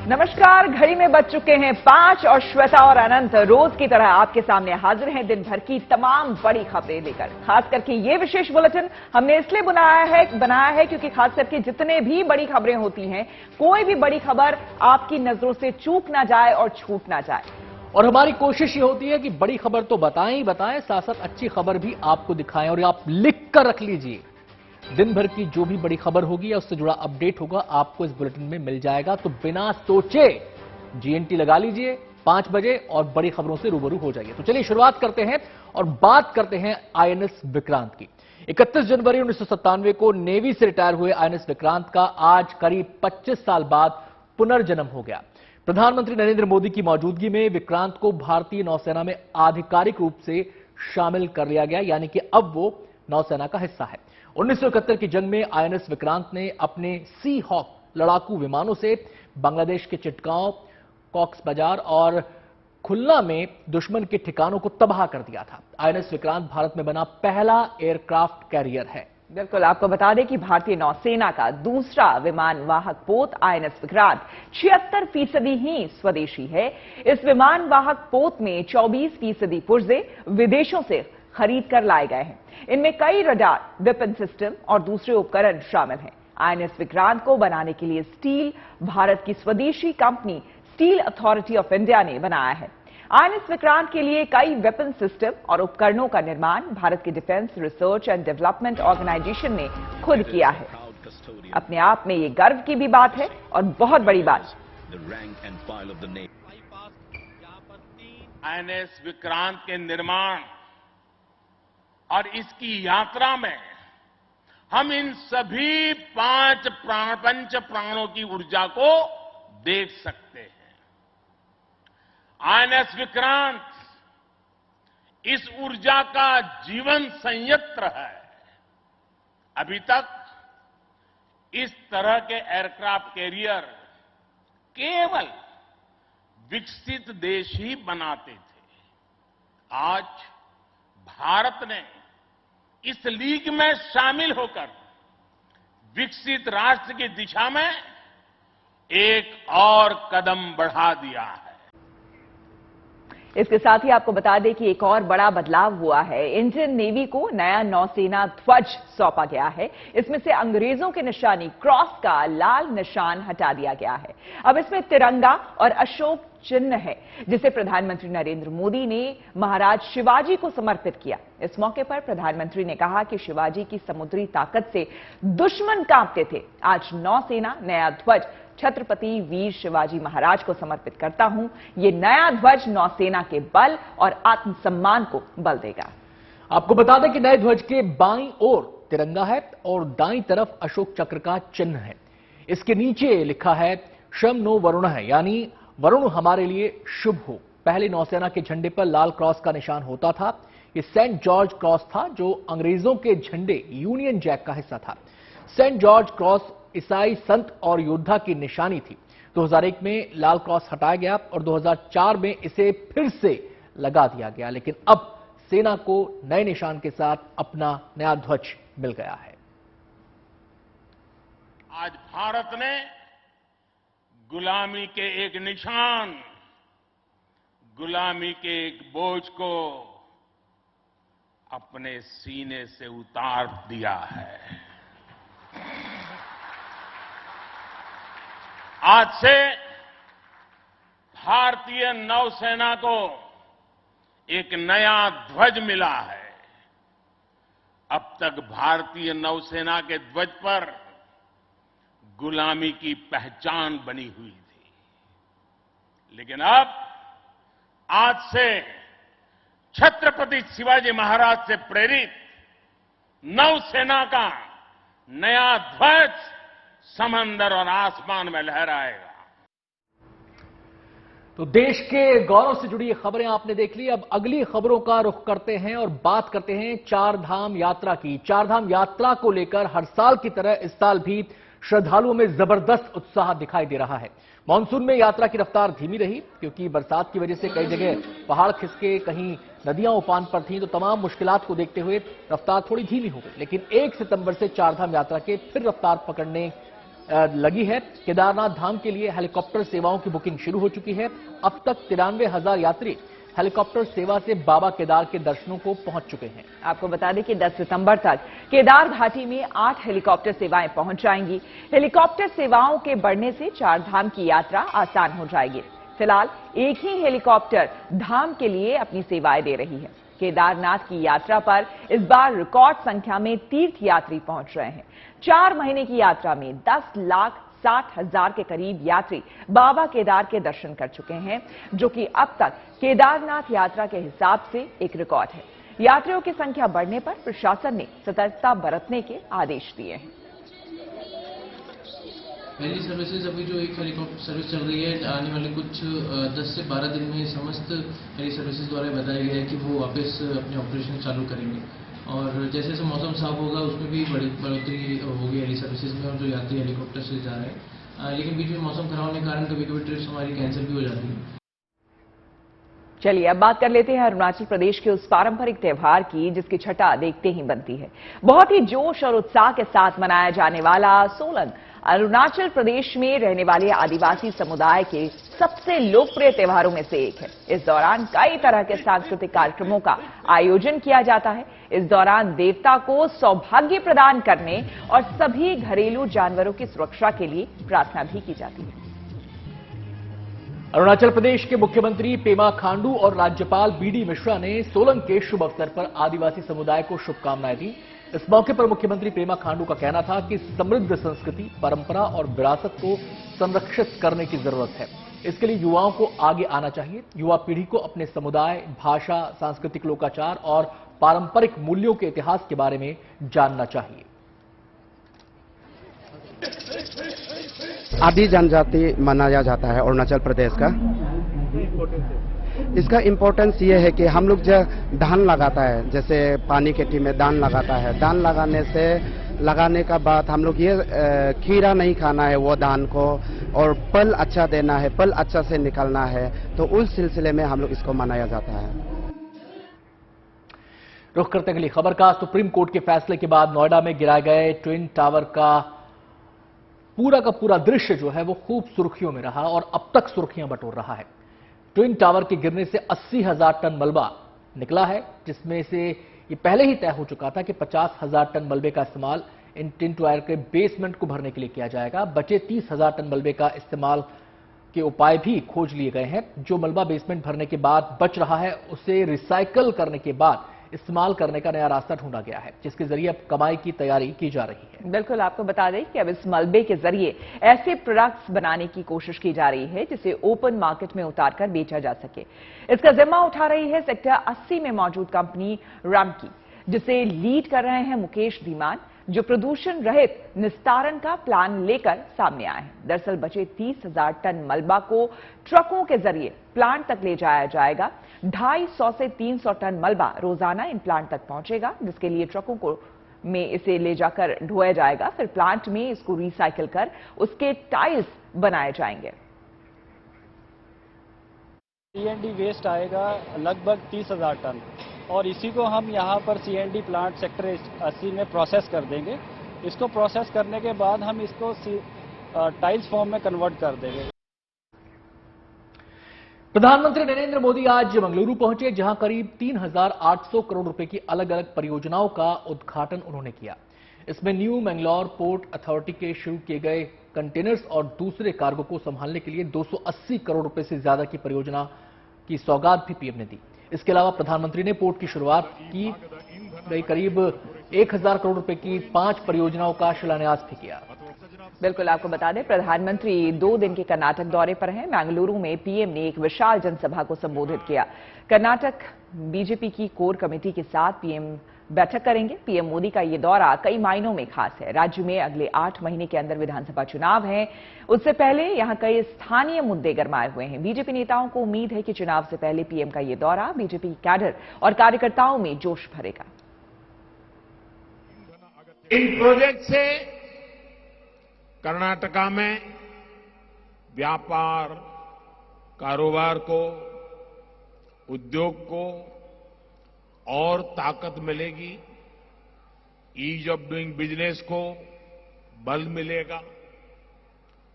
नमस्कार, घड़ी में बज चुके हैं 5 और श्वेता और अनंत रोज की तरह आपके सामने हाजिर हैं दिन भर की तमाम बड़ी खबरें लेकर। खास करके ये विशेष बुलेटिन हमने इसलिए बनाया है क्योंकि खास करके जितने भी बड़ी खबरें होती हैं, कोई भी बड़ी खबर आपकी नजरों से चूक ना जाए और छूट ना जाए। और हमारी कोशिश ये होती है कि बड़ी खबर तो बताएं ही बताएं, साथ साथ अच्छी खबर भी आपको दिखाएं। और आप लिख कर रख लीजिए, दिन भर की जो भी बड़ी खबर होगी या उससे जुड़ा अपडेट होगा आपको इस बुलेटिन में मिल जाएगा। तो बिना सोचे जीएनटी लगा लीजिए 5 बजे और बड़ी खबरों से रूबरू हो जाइए। तो चलिए शुरुआत करते हैं और बात करते हैं आईएनएस विक्रांत की। 31 जनवरी 1997 को नेवी से रिटायर हुए आईएनएस विक्रांत का आज करीब 25 साल बाद पुनर्जन्म हो गया। प्रधानमंत्री नरेंद्र मोदी की मौजूदगी में विक्रांत को भारतीय नौसेना में आधिकारिक रूप से शामिल कर लिया गया, यानी कि अब वो नौसेना का हिस्सा है। 1971 की जंग में आईएनएस विक्रांत ने अपने सी हॉक लड़ाकू विमानों से बांग्लादेश के चिटगांव, कॉक्स बाजार और खुलना में दुश्मन के ठिकानों को तबाह कर दिया था। आईएनएस विक्रांत भारत में बना पहला एयरक्राफ्ट कैरियर है। बिल्कुल, आपको बता दें कि भारतीय नौसेना का दूसरा विमान वाहक पोत आईएनएस विक्रांत 76% ही स्वदेशी है। इस विमान वाहक पोत में 24% पुर्जे विदेशों से खरीद कर लाए गए हैं। इनमें कई रडार, वेपन सिस्टम और दूसरे उपकरण शामिल हैं। आईएनएस विक्रांत को बनाने के लिए स्टील भारत की स्वदेशी company steel authority of India ने बनाया है। आईएनएस विक्रांत के लिए कई वेपन सिस्टम और उपकरणों का निर्माण भारत के Defence Research and Development Organisation ने खुद किया है। अपने आप में ये गर्व की भी बात है और बहुत बड़ी बात। आईएनएस विक्रांत के निर्माण और इसकी यात्रा में हम इन सभी पंच प्राणों की ऊर्जा को देख सकते हैं। आईएनएस विक्रांत इस ऊर्जा का जीवन संयंत्र है। अभी तक इस तरह के एयरक्राफ्ट कैरियर केवल विकसित देश ही बनाते थे। आज भारत ने इस लीग में शामिल होकर विकसित राष्ट्र की दिशा में एक और कदम बढ़ा दिया है। इसके साथ ही आपको बता दें कि एक और बड़ा बदलाव हुआ है। इंडियन नेवी को नया नौसेना ध्वज सौंपा गया है। इसमें से अंग्रेजों की निशानी क्रॉस का लाल निशान हटा दिया गया है। अब इसमें तिरंगा और अशोक चिन्ह है, जिसे प्रधानमंत्री नरेंद्र मोदी ने महाराज शिवाजी को समर्पित किया। इस मौके पर प्रधानमंत्री ने कहा कि शिवाजी की समुद्री ताकत से दुश्मन कांपते थे। आज नौसेना नया ध्वज छत्रपति वीर शिवाजी महाराज को समर्पित करता हूं। ये नया ध्वज नौसेना के बल और आत्मसम्मान को बल देगा। आपको बता दें कि नए ध्वज के बाईं ओर तिरंगा है और दाईं तरफ अशोक चक्र का चिन्ह है। इसके नीचे लिखा है शम नो वरुण है, यानी वरुण हमारे लिए शुभ हो। पहले नौसेना के झंडे पर लाल क्रॉस का निशान होता था। ये सेंट जॉर्ज क्रॉस था, जो अंग्रेजों के झंडे यूनियन जैक का हिस्सा था। सेंट जॉर्ज क्रॉस ईसाई संत और योद्धा की निशानी थी। 2001 में लाल क्रॉस हटाया गया और 2004 में इसे फिर से लगा दिया गया, लेकिन अब सेना को नए निशान के साथ अपना नया ध्वज मिल गया है। आज भारत ने गुलामी के एक निशान, गुलामी के एक बोझ को अपने सीने से उतार दिया है। आज से भारतीय नौसेना को एक नया ध्वज मिला है। अब तक भारतीय नौसेना के ध्वज पर गुलामी की पहचान बनी हुई थी, लेकिन अब आज से छत्रपति शिवाजी महाराज से प्रेरित नौसेना का नया ध्वज समंदर और आसमान में लहराएगा। तो देश के गौरव से जुड़ी खबरें आपने देख ली। अब अगली खबरों का रुख करते हैं और बात करते हैं चार धाम यात्रा की। चार धाम यात्रा को लेकर हर साल की तरह इस साल भी श्रद्धालुओं में जबरदस्त उत्साह दिखाई दे रहा है। मानसून में यात्रा की रफ्तार धीमी रही, क्योंकि बरसात की वजह से कई जगह पहाड़ खिसके, कहीं नदियां उफान पर थीं, तो तमाम मुश्किलात को देखते हुए रफ्तार थोड़ी धीमी हो गई। लेकिन 1 सितंबर से चारधाम यात्रा के फिर रफ्तार पकड़ने लगी है। केदारनाथ धाम के लिए हेलीकॉप्टर सेवाओं की बुकिंग शुरू हो चुकी है। अब तक 93,000 यात्री हेलीकॉप्टर सेवा से बाबा केदार के दर्शनों को पहुंच चुके हैं। आपको बता दें कि 10 सितंबर तक केदार घाटी में 8 हेलीकॉप्टर सेवाएं पहुंच जाएंगी। हेलीकॉप्टर सेवाओं के बढ़ने से 4 धाम की यात्रा आसान हो जाएगी। फिलहाल एक ही हेलीकॉप्टर धाम के लिए अपनी सेवाएं दे रही है। केदारनाथ की यात्रा पर इस बार रिकॉर्ड संख्या में तीर्थ यात्री पहुंच रहे हैं। 4 महीने की यात्रा में 10,60,000 के करीब यात्री बाबा केदार के दर्शन कर चुके हैं, जो कि अब तक केदारनाथ यात्रा के हिसाब से एक रिकॉर्ड है। यात्रियों की संख्या बढ़ने पर प्रशासन ने सतर्कता बरतने के आदेश दिए हैं। हेली सर्विसेज अभी जो एक हेलीकॉप्टर सर्विस चल रही है, आने वाले कुछ 10 से 12 दिन में समस्त हेली सर्विसेज द्वारा बताया गया है कि वो वापस अपने ऑपरेशन चालू करेंगे और जैसे जैसे मौसम साफ होगा उसमें भी बड़ी बढ़ोतरी होगी हेली सर्विसेज में और जो यात्री हेलीकॉप्टर से जा रहे हैं। लेकिन बीच में मौसम खराब होने के कारण कभी कभी ट्रिप्स हमारी कैंसिल भी हो जाती है। चलिए अब बात कर लेते हैं अरुणाचल प्रदेश के उस पारंपरिक त्योहार की जिसकी छटा देखते ही बनती है। बहुत ही जोश और उत्साह के साथ मनाया जाने वाला सोलंग अरुणाचल प्रदेश में रहने वाले आदिवासी समुदाय के सबसे लोकप्रिय त्योहारों में से एक है। इस दौरान कई तरह के सांस्कृतिक कार्यक्रमों का आयोजन किया जाता है। इस दौरान देवता को सौभाग्य प्रदान करने और सभी घरेलू जानवरों की सुरक्षा के लिए प्रार्थना भी की जाती है। अरुणाचल प्रदेश के मुख्यमंत्री पेमा खांडू और राज्यपाल बीडी मिश्रा ने सोलंग के शुभ अवसर पर आदिवासी समुदाय को शुभकामनाएं दी। इस मौके पर मुख्यमंत्री पेमा खांडू का कहना था कि समृद्ध संस्कृति, परंपरा और विरासत को संरक्षित करने की जरूरत है। इसके लिए युवाओं को आगे आना चाहिए। युवा पीढ़ी को अपने समुदाय, भाषा, सांस्कृतिक लोकाचार और पारंपरिक मूल्यों के इतिहास के बारे में जानना चाहिए। आदि जनजाति मनाया जाता है अरुणाचल प्रदेश का। इसका इम्पोर्टेंस ये है कि हम लोग जो धान लगाता है, जैसे पानी खेती में धान लगाता है, धान लगाने का बाद हम लोग ये खीरा नहीं खाना है वो धान को, और पल अच्छा देना है, पल अच्छा से निकलना है, तो उस सिलसिले में हम लोग इसको मनाया जाता है। रुख करते हैं अगली खबर का। सुप्रीम कोर्ट के फैसले के बाद नोएडा में गिराए गए ट्विन टावर का पूरा दृश्य जो है वो खूब सुर्खियों में रहा और अब तक सुर्खियां बटोर रहा है। ट्विन टावर के गिरने से 80,000 टन मलबा निकला है, जिसमें से ये पहले ही तय हो चुका था कि 50,000 टन मलबे का इस्तेमाल इन ट्विन टावर के बेसमेंट को भरने के लिए किया जाएगा। बचे 30,000 टन मलबे का इस्तेमाल के उपाय भी खोज लिए गए हैं। जो मलबा बेसमेंट भरने के बाद बच रहा है उसे रिसाइकल करने के बाद इस्तेमाल करने का नया रास्ता ढूंढा गया है, जिसके जरिए अब कमाई की तैयारी की जा रही है। बिल्कुल, आपको बता दें कि अब इस मलबे के जरिए ऐसे प्रोडक्ट्स बनाने की कोशिश की जा रही है जिसे ओपन मार्केट में उतारकर बेचा जा सके। इसका जिम्मा उठा रही है सेक्टर 80 में मौजूद कंपनी रामकी, जिसे लीड कर रहे हैं मुकेश धीमान, जो प्रदूषण रहित निस्तारण का प्लान लेकर सामने आए हैं। दरअसल बचे 30,000 टन मलबा को ट्रकों के जरिए प्लांट तक ले जाया जाएगा। 250 से 300 टन मलबा रोजाना इन प्लांट तक पहुंचेगा, जिसके लिए ट्रकों को में इसे ले जाकर ढोया जाएगा। फिर प्लांट में इसको रिसाइकिल कर उसके टाइल्स बनाए जाएंगे। सीएनडी वेस्ट आएगा लगभग 30,000 टन और इसी को हम यहाँ पर सीएनडी प्लांट सेक्टर 80 में प्रोसेस कर देंगे। इसको प्रोसेस करने के बाद हम इसको टाइल्स फॉर्म में कन्वर्ट कर देंगे। प्रधानमंत्री नरेंद्र मोदी आज मंगलुरु पहुंचे, जहां करीब 3,800 करोड़ रुपए की अलग अलग परियोजनाओं का उद्घाटन उन्होंने किया। इसमें न्यू मैंगलोर पोर्ट अथॉरिटी के शुरू किए गए कंटेनर्स और दूसरे कार्गो को संभालने के लिए 280 करोड़ रुपए से ज्यादा की परियोजना की सौगात भी पीएम ने दी। इसके अलावा प्रधानमंत्री ने पोर्ट की शुरुआत की गई करीब 1,000 करोड़ रुपए की 5 परियोजनाओं का शिलान्यास भी किया। बिल्कुल, आपको बता दें प्रधानमंत्री 2 दिन के कर्नाटक दौरे पर हैं। बेंगलुरु में पीएम ने एक विशाल जनसभा को संबोधित किया। कर्नाटक बीजेपी की कोर कमेटी के साथ पीएम बैठक करेंगे। पीएम मोदी का ये दौरा कई मायनों में खास है। राज्य में अगले 8 महीने के अंदर विधानसभा चुनाव हैं। उससे पहले यहां कई स्थानीय मुद्दे गरमाए हुए हैं। बीजेपी नेताओं को उम्मीद है कि चुनाव से पहले पीएम का ये दौरा बीजेपी कैडर और कार्यकर्ताओं में जोश भरेगा। इन प्रोजेक्ट से कर्नाटका में व्यापार, कारोबार को, उद्योग को और ताकत मिलेगी। ईज ऑफ डूइंग बिजनेस को बल मिलेगा।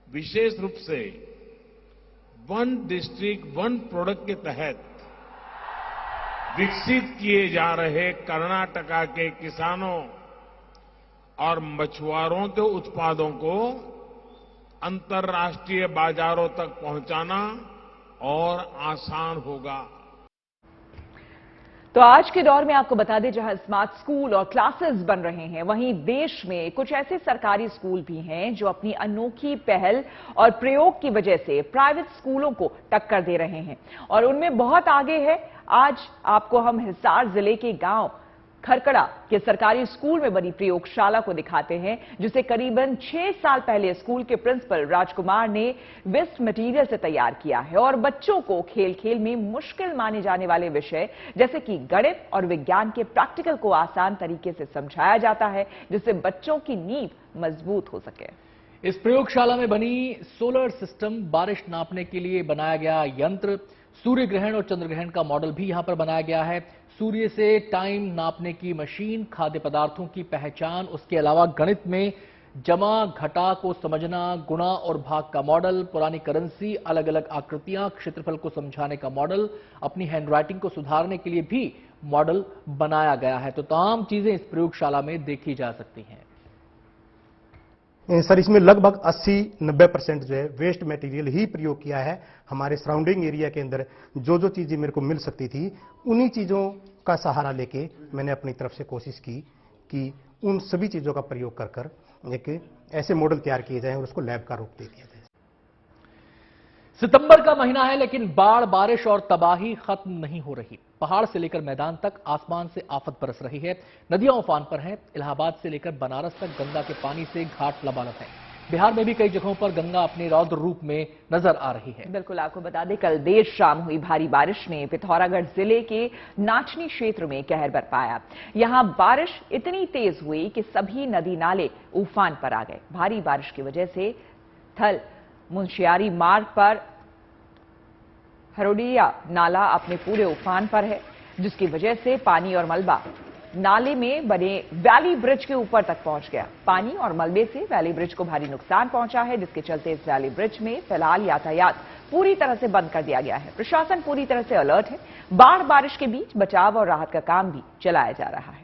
विशेष रूप से वन डिस्ट्रिक्ट वन प्रोडक्ट के तहत विकसित किए जा रहे कर्नाटका के किसानों और मछुआरों के उत्पादों को अंतर्राष्ट्रीय बाजारों तक पहुंचाना और आसान होगा। तो आज के दौर में आपको बता दें, जहां स्मार्ट स्कूल और क्लासेस बन रहे हैं, वहीं देश में कुछ ऐसे सरकारी स्कूल भी हैं जो अपनी अनोखी पहल और प्रयोग की वजह से प्राइवेट स्कूलों को टक्कर दे रहे हैं और उनमें बहुत आगे है। आज आपको हम हिसार जिले के गांव खरकड़ा के सरकारी स्कूल में बनी प्रयोगशाला को दिखाते हैं, जिसे करीबन 6 साल पहले स्कूल के प्रिंसिपल राजकुमार ने वेस्ट मटेरियल से तैयार किया है और बच्चों को खेल खेल में मुश्किल माने जाने वाले विषय जैसे कि गणित और विज्ञान के प्रैक्टिकल को आसान तरीके से समझाया जाता है, जिससे बच्चों की नींव मजबूत हो सके। इस प्रयोगशाला में बनी सोलर सिस्टम, बारिश नापने के लिए बनाया गया यंत्र, सूर्य ग्रहण और चंद्र ग्रहण का मॉडल भी यहां पर बनाया गया है, सूर्य से टाइम नापने की मशीन, खाद्य पदार्थों की पहचान, उसके अलावा गणित में जमा घटा को समझना, गुणा और भाग का मॉडल, पुरानी करेंसी, अलग अलग आकृतियां, क्षेत्रफल को समझाने का मॉडल, अपनी हैंडराइटिंग को सुधारने के लिए भी मॉडल बनाया गया है। तो तमाम चीजें इस प्रयोगशाला में देखी जा सकती हैं। सर, इसमें लगभग 80-90% जो है वेस्ट मटेरियल ही प्रयोग किया है। हमारे सराउंडिंग एरिया के अंदर जो जो चीजें मेरे को मिल सकती थी, उन्हीं चीजों का सहारा लेके मैंने अपनी तरफ से कोशिश की कि उन सभी चीजों का प्रयोग कर कर एक ऐसे मॉडल तैयार किए जाए और उसको लैब का रूप दे दिया जाए। सितंबर का महीना है, लेकिन बाढ़, बारिश और तबाही खत्म नहीं हो रही। पहाड़ से लेकर मैदान तक आसमान से आफत बरस रही है। नदियां उफान पर हैं। इलाहाबाद से लेकर बनारस तक गंगा के पानी से घाट लबालब है। बिहार में भी कई जगहों पर गंगा अपने रौद्र रूप में नजर आ रही है। बिल्कुल, आपको बता दें, कल देर शाम हुई भारी बारिश ने पिथौरागढ़ जिले के नाचनी क्षेत्र में कहर बरपाया। यहां बारिश इतनी तेज हुई कि सभी नदी नाले उफान पर आ गए। भारी बारिश की वजह से थल मुंशियारी मार्ग पर हरोडिया नाला अपने पूरे उफान पर है, जिसकी वजह से पानी और मलबा नाले में बने वैली ब्रिज के ऊपर तक पहुंच गया। पानी और मलबे से वैली ब्रिज को भारी नुकसान पहुंचा है, जिसके चलते इस वैली ब्रिज में फिलहाल यातायात पूरी तरह से बंद कर दिया गया है। प्रशासन पूरी तरह से अलर्ट है। बाढ़ बारिश के बीच बचाव और राहत का काम भी चलाया जा रहा है।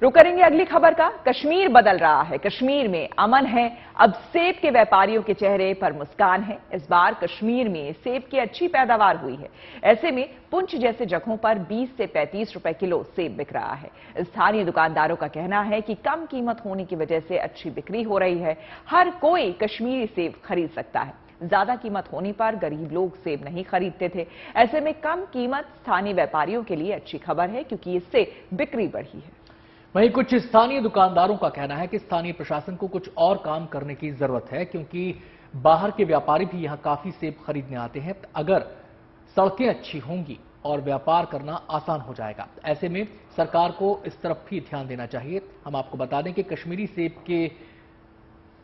रुक करेंगे अगली खबर का। कश्मीर बदल रहा है। कश्मीर में अमन है। अब सेब के व्यापारियों के चेहरे पर मुस्कान है। इस बार कश्मीर में सेब की अच्छी पैदावार हुई है। ऐसे में पुंछ जैसे जगहों पर 20 से 35 रुपए किलो सेब बिक रहा है। स्थानीय दुकानदारों का कहना है कि कम कीमत होने की वजह से अच्छी बिक्री हो रही है। हर कोई कश्मीरी सेब खरीद सकता है। ज्यादा कीमत होने पर गरीब लोग सेब नहीं खरीदते थे। ऐसे में कम कीमत स्थानीय व्यापारियों के लिए अच्छी खबर है, क्योंकि इससे बिक्री बढ़ी है। वहीं कुछ स्थानीय दुकानदारों का कहना है कि स्थानीय प्रशासन को कुछ और काम करने की जरूरत है, क्योंकि बाहर के व्यापारी भी यहां काफी सेब खरीदने आते हैं। अगर सड़कें अच्छी होंगी और व्यापार करना आसान हो जाएगा। ऐसे में सरकार को इस तरफ भी ध्यान देना चाहिए। हम आपको बता दें कि कश्मीरी सेब के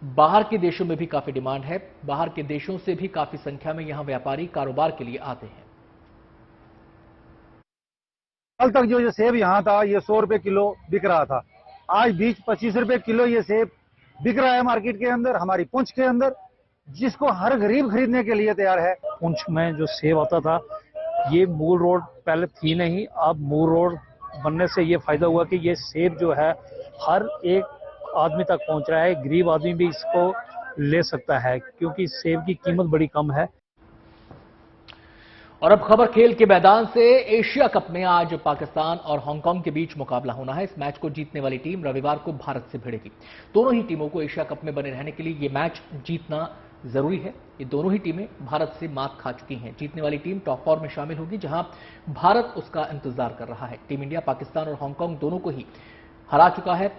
बाहर के देशों में भी काफी डिमांड है। बाहर के देशों से भी काफी संख्या में यहां व्यापारी कारोबार के लिए आते हैं। कल तक जो ये सेब यहाँ था, ये 100 रुपए किलो बिक रहा था। आज 20-25 रुपए किलो ये सेब बिक रहा है मार्केट के अंदर, हमारी पुंछ के अंदर, जिसको हर गरीब खरीदने के लिए तैयार है। पुंछ में जो सेब आता था, ये मूल रोड पहले थी नहीं, अब मूल रोड बनने से ये फायदा हुआ कि ये सेब जो है हर एक आदमी तक पहुंच रहा है। गरीब आदमी भी इसको ले सकता है, क्योंकि सेब की कीमत बड़ी कम है। और अब खबर खेल के मैदान से। एशिया कप में आज पाकिस्तान और हांगकांग के बीच मुकाबला होना है। इस मैच को जीतने वाली टीम रविवार को भारत से भिड़ेगी। दोनों ही टीमों को एशिया कप में बने रहने के लिए ये मैच जीतना जरूरी है। ये दोनों ही टीमें भारत से मात खा चुकी हैं। जीतने वाली टीम टॉप 4 में शामिल होगी, जहां भारत उसका इंतजार कर रहा है। टीम इंडिया पाकिस्तान और हांगकांग दोनों को ही हरा चुका है।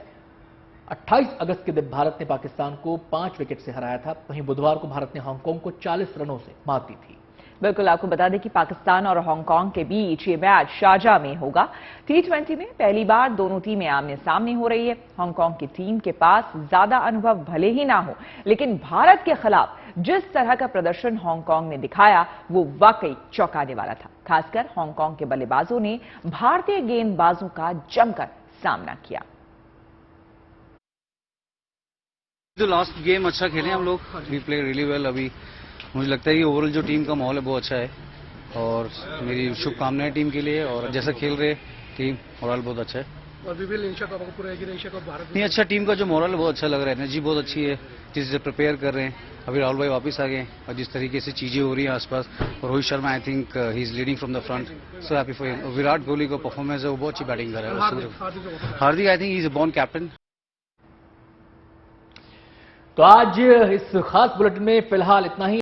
28 अगस्त के दिन भारत ने पाकिस्तान को 5 विकेट से हराया था। वहीं बुधवार को भारत ने हांगकांग को 40 रनों से मात दी थी। बिल्कुल, आपको बता दें कि पाकिस्तान और हांगकांग के बीच ये मैच शारजाह में होगा। T20 में पहली बार दोनों टीमें आमने सामने हो रही है। हांगकांग की टीम के पास ज्यादा अनुभव भले ही ना हो, लेकिन भारत के खिलाफ जिस तरह का प्रदर्शन हांगकांग ने दिखाया, वो वाकई चौंकाने वाला था। खासकर हांगकांग के बल्लेबाजों ने भारतीय गेंदबाजों का जमकर सामना किया। जो लास्ट गेम अच्छा खेले हम लोग, वी प्ले रियली वेल। अभी मुझे लगता है कि ओवरऑल जो टीम का माहौल है बहुत अच्छा है और मेरी शुभकामनाएं टीम के लिए। और जैसा खेल रहे टीम ओवरऑल बहुत अच्छा है और विभिन्न एशिया कप पूरा एशिया कप भारत नहीं अच्छा, टीम का जो मोरल है बहुत अच्छा लग रहा है, एनर्जी बहुत अच्छी है, जिससे प्रिपेयर कर रहे हैं। अभी राहुल भाई वापस आ गए और जिस तरीके से चीजें हो रही हैं आसपास, और रोहित शर्मा आई think he is leading from the front, so happy for him. Virat Kohli का परफॉर्मेंस है, वो बहुत अच्छी बैटिंग कर रहा है। Hardik I think he is a born captain. तो आज इस खास बुलेटिन में फिलहाल इतना ही।